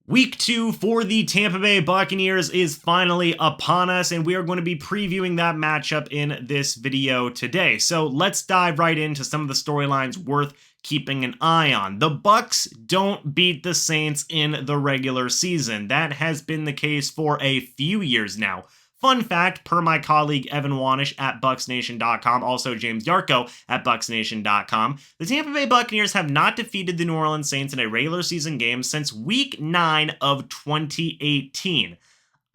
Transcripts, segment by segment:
Week 2 for the Tampa Bay Buccaneers is finally upon us, and we are going to be previewing that matchup in this video today. So let's dive right into some of the storylines worth keeping an eye on. The Bucs don't beat the Saints in the regular season. That has been the case for a few years now. Fun fact, per my colleague Evan Wanish at BucsNation.com, also James Yarko at BucsNation.com, the Tampa Bay Buccaneers have not defeated the New Orleans Saints in a regular season game since Week 9 of 2018.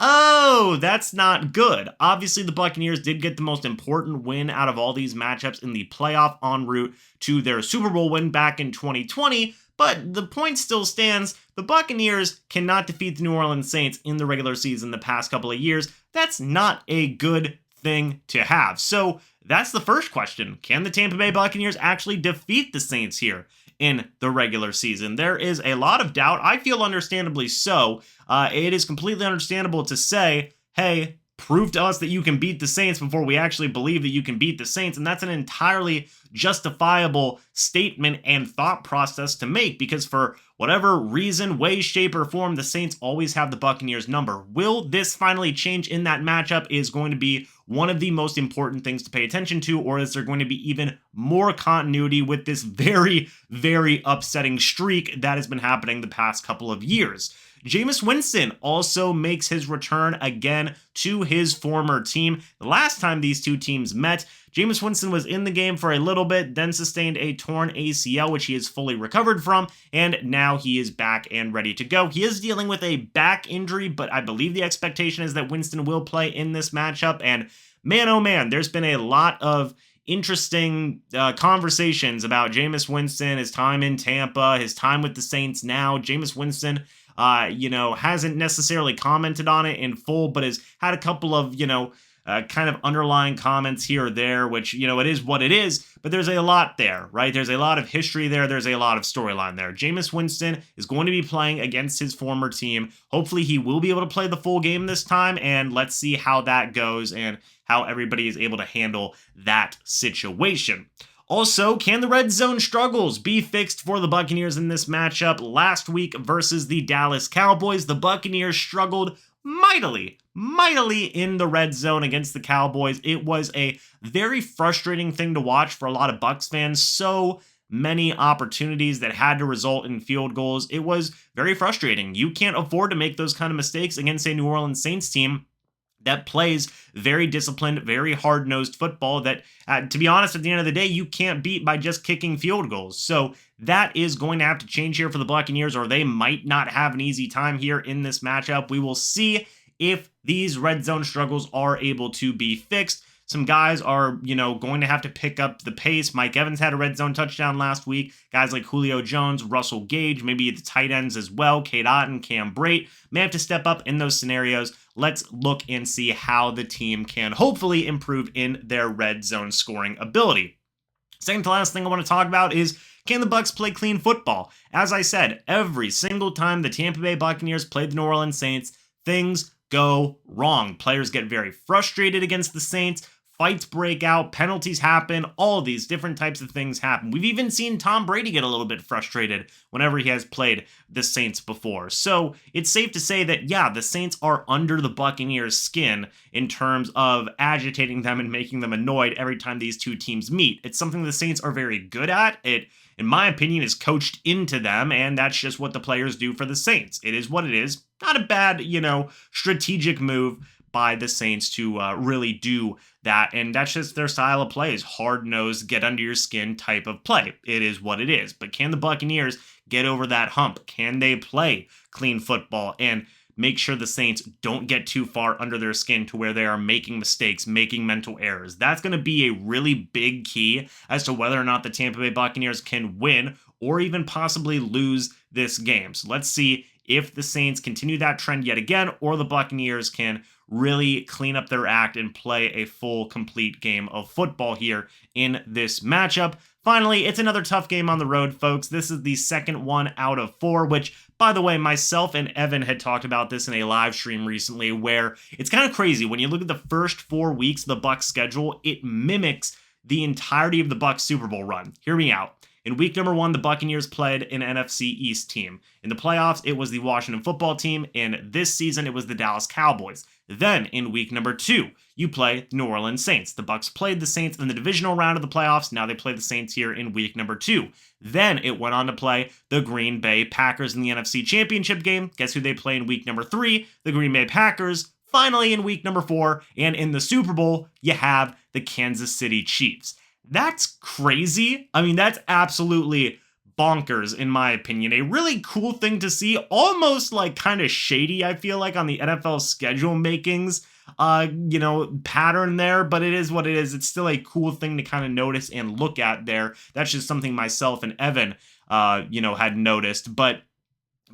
Oh, that's not good. Obviously, the Buccaneers did get the most important win out of all these matchups in the playoff en route to their Super Bowl win back in 2020, but the point still stands. The Buccaneers cannot defeat the New Orleans Saints in the regular season the past couple of years. That's not a good thing to have. So that's the first question. Can the Tampa Bay Buccaneers actually defeat the Saints here in the regular season? There is a lot of doubt. I feel understandably so. It is completely understandable to say, hey, prove to us that you can beat the Saints before we actually believe that you can beat the Saints. And that's an entirely justifiable statement and thought process to make, because for whatever reason, way, shape, or form, the Saints always have the Buccaneers number. Will this finally change in that matchup is going to be one of the most important things to pay attention to, or is there going to be even more continuity with this very, very upsetting streak that has been happening the past couple of years? Jameis Winston also makes his return again to his former team. The last time these two teams met, Jameis Winston was in the game for a little bit, then sustained a torn ACL, which he is fully recovered from, and now he is back and ready to go. He is dealing with a back injury, but I believe the expectation is that Winston will play in this matchup, and man, oh man, there's been a lot of interesting conversations about Jameis Winston, his time in Tampa, his time with the Saints now. Jameis Winston hasn't necessarily commented on it in full, but has had a couple of, kind of underlying comments here or there, which, it is what it is, but there's a lot there, right? There's a lot of history there. There's a lot of storyline there. Jameis Winston is going to be playing against his former team. Hopefully he will be able to play the full game this time, and let's see how that goes and how everybody is able to handle that situation. Also, can the red zone struggles be fixed for the Buccaneers in this matchup? Last week versus the Dallas Cowboys, the Buccaneers struggled mightily in the red zone against the Cowboys. It was a very frustrating thing to watch for a lot of Bucs fans. So many opportunities that had to result in field goals. It was very frustrating. You can't afford to make those kind of mistakes against a New Orleans Saints team that plays very disciplined, very hard-nosed football that, to be honest, at the end of the day, you can't beat by just kicking field goals. So that is going to have to change here for the Buccaneers, or they might not have an easy time here in this matchup. We will see if these red zone struggles are able to be fixed. Some guys are, going to have to pick up the pace. Mike Evans had a red zone touchdown last week. Guys like Julio Jones, Russell Gage, maybe the tight ends as well, Cade Otton, Cam Brate, may have to step up in those scenarios. Let's look and see how the team can hopefully improve in their red zone scoring ability. Second to last thing I want to talk about is, can the Bucs play clean football? As I said, every single time the Tampa Bay Buccaneers played the New Orleans Saints, things go wrong. Players get very frustrated against the Saints. Fights break out, penalties happen, all of these different types of things happen. We've even seen Tom Brady get a little bit frustrated whenever he has played the Saints before. So it's safe to say that, yeah, the Saints are under the Buccaneers' skin in terms of agitating them and making them annoyed every time these two teams meet. It's something the Saints are very good at. It, in my opinion, is coached into them, and that's just what the players do for the Saints. It is what it is. Not a bad, strategic move by the Saints to really do that, and that's just their style of play, is hard-nosed, get under your skin type of play. It is what it is. But can the Buccaneers get over that hump? Can they play clean football and make sure the Saints don't get too far under their skin to where they are making mistakes, making mental errors? That's going to be a really big key as to whether or not the Tampa Bay Buccaneers can win or even possibly lose this game. So let's see if the Saints continue that trend yet again, or the Buccaneers can really clean up their act and play a full, complete game of football here in this matchup. Finally, it's another tough game on the road, folks. This is the second one out of 4, which, by the way, myself and Evan had talked about this in a live stream recently, where it's kind of crazy. When you look at the first 4 weeks of the Bucs schedule, it mimics the entirety of the Bucs Super Bowl run. Hear me out. In week number 1, the Buccaneers played an NFC East team. In the playoffs, it was the Washington football team. In this season, it was the Dallas Cowboys. Then, in week number 2, you play the New Orleans Saints. The Bucs played the Saints in the divisional round of the playoffs. Now they play the Saints here in week number 2. Then it went on to play the Green Bay Packers in the NFC Championship game. Guess who they play in week number 3? The Green Bay Packers. Finally, in week number 4, and in the Super Bowl, you have the Kansas City Chiefs. That's crazy. I mean, that's absolutely bonkers, in my opinion. A really cool thing to see, almost like kind of shady, I feel like, on the NFL schedule makings, pattern there, but it is what it is. It's still a cool thing to kind of notice and look at there. That's just something myself and Evan, had noticed, but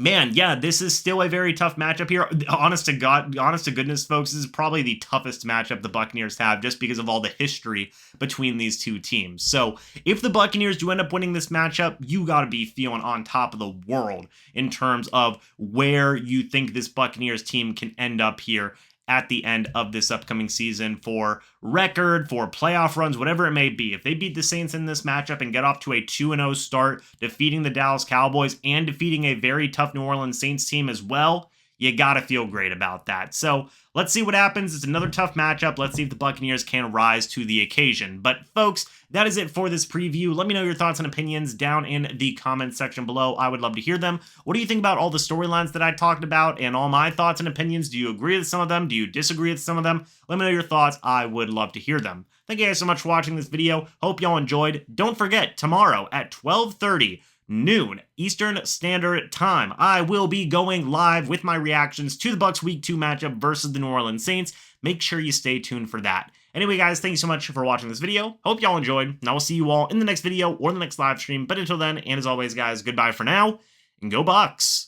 man, yeah, this is still a very tough matchup here. Honest to goodness, folks, this is probably the toughest matchup the Buccaneers have just because of all the history between these two teams. So if the Buccaneers do end up winning this matchup, you got to be feeling on top of the world in terms of where you think this Buccaneers team can end up here at the end of this upcoming season for record, for playoff runs, whatever it may be. If they beat the Saints in this matchup and get off to a 2-0 start, defeating the Dallas Cowboys and defeating a very tough New Orleans Saints team as well, you gotta feel great about that. So let's see what happens. It's another tough matchup. Let's see if the Buccaneers can rise to the occasion. But folks, that is it for this preview. Let me know your thoughts and opinions down in the comments section below. I would love to hear them. What do you think about all the storylines that I talked about and all my thoughts and opinions? Do you agree with some of them? Do you disagree with some of them? Let me know your thoughts. I would love to hear them. Thank you guys so much for watching this video. Hope y'all enjoyed. Don't forget, tomorrow at 12:30 noon Eastern Standard Time, I will be going live with my reactions to the Bucs Week 2 matchup versus the New Orleans Saints. Make sure you stay tuned for that. Anyway, guys, thank you so much for watching this video. Hope y'all enjoyed, and I will see you all in the next video or the next live stream. But until then, and as always, guys, goodbye for now, and go Bucs!